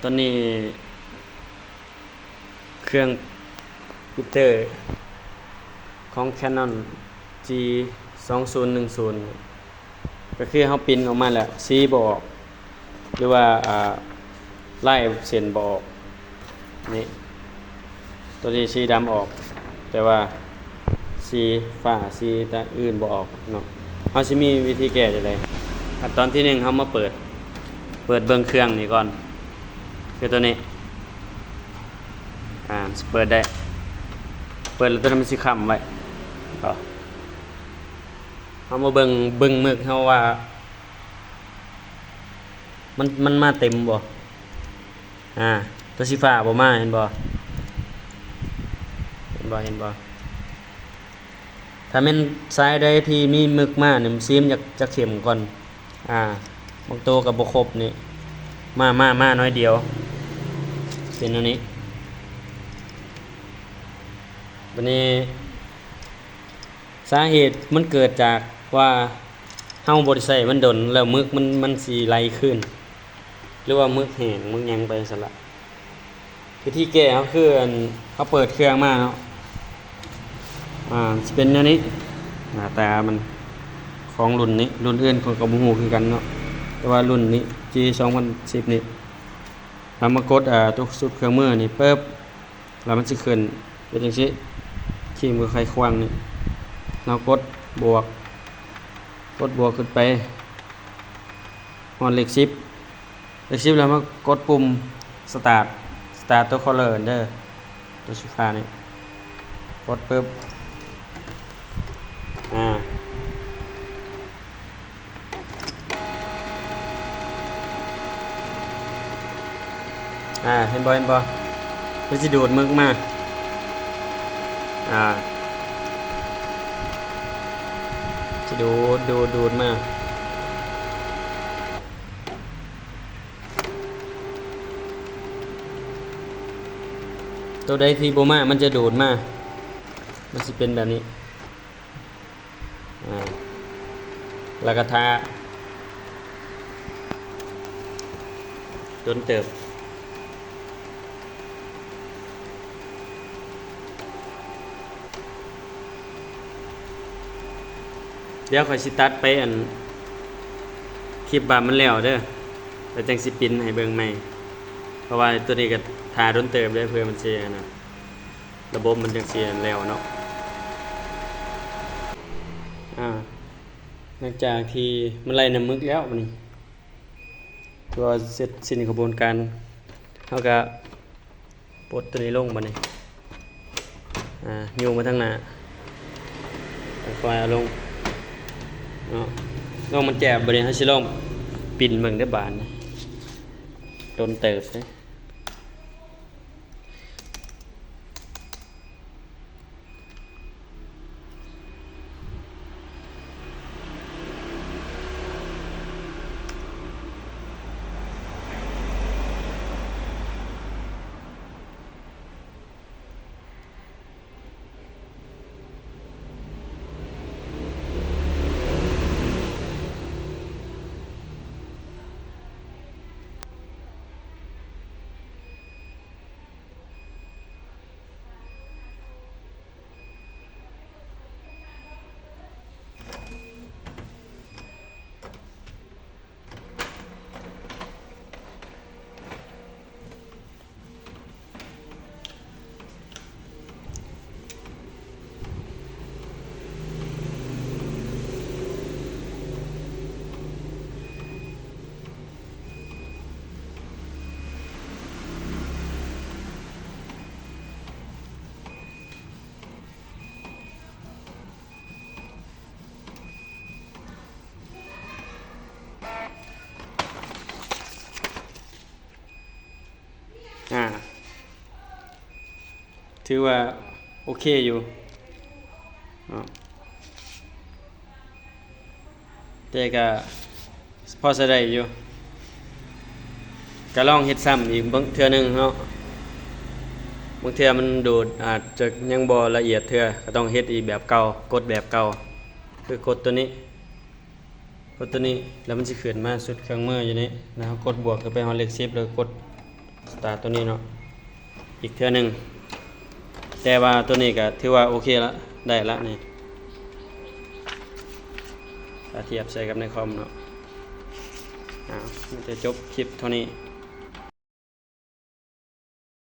ตอนนี้เครื่องพิมพ์เตอร์ของ Canon G 2010ก็คือเขาพิมพ์ออกมาแล้วสีบ่ออกหรือว่าไล่เส้นบ่ออกนี่ตัวนี้สีดำออกแต่ว่าสีฟ้าสีตาอื่นบ่ออกเนาะเขาสิมีวิธีแก้จังได๋ขั้นตอนที่1เขามาเปิดเบิ่งเครื่องนี่ก่อนคือตัวนี้เปิดได้เปิดแล้วตัวนั้นมันสิค้ำไว้เอามาเบิ่งมึกเฮาว่ามันมาเต็มบ่ตัวสีฟ้าบ่มาเห็นบ่ถ้าแม่นสายใดที่มีมึกมาเนี่ยมันซีมจะเข้มก่อนบางตัวก็บ่ครบนี่มาน้อยเดียวเป็นอันนี้บัดนี้สาเหตุมันเกิดจากว่าเฮาบ่ได้ใช้มันดนแล้วมึกมันสิไหลขึ้นหรือว่ามึกแห้งมึกหยังไปซั่นล่ะวิธีแก้ก็คือเขาเปิดเครื่องมาเนาะสิเป็นอันนี้หน้าตามันของรุ่นนี้รุ่นอื่นคนก็บ่ฮู้คือกันเนาะแต่ว่ารุ่นนี้ G 2010นี่เรามากดตัวสุดเครื่องมือนี่ปึ๊บแล้วมันสิขึ้นเป็นจังซี่ขี้มือไขควงนี่เรากดบวกขึ้นไปฮอดเลข10แล้วมากดปุ่มสตาร์ทตัว color เด้อตัวสีฟ้านี่กดปึ๊บเห็นบ่มันสิดูดมึกมาสิดูดมาตัวใดที่บ่มามันจะดูดมามันสิเป็นแบบนี้แล้วก็ทาจนเติบเดี๋ยวค่อยสิตัดไปคลิปบามันแล้วเด้อแล้วจังสิปินให้เบิ่งใหม่เพราะว่าตัวนี้ก็ทาโดนเติบได้เพื่อมันสินะระบบมันจังสิแล้วเนาะหลังจากที่มันไล่น้ำมึกแล้วบัดนี้ตัวเสร็จสิ้นกระบวนการเฮาก็ปลดตัวนี้ลงบัดนี้อยู่มาทางหน้าค่อยเอาลงลองมันแจบบริเวณชิลองปิ่นเมืองได้บานโดนเติบเลย ถือว่าโอเคอยู่แต่ก็พอใช้ได้อยู่ก็ลองเฮ็ดซ้ำอีกบางเทื่อนึงเนาะบางเทื่อมันดูดอาจจะยังบ่ละเอียดเทื่อก็ต้องเฮ็ดอีกแบบเก่ากดแบบเก่าคือกดตัวนี้ กดตัวนี้แล้วมันสิขึ้นมาสุดเครื่องมืออยู่นี่นะครับกดบวกก็ไปฮอดเลข10แล้วกดสตาร์ทตัวนี้เนาะอีกเทื่อหนึงแต่ว่าตัวนี้ก็ถือว่าโอเคละได้ละนี่ถ้าเทียบใส่กับในคอมเนาะมันจะจบคลิปเท่านี้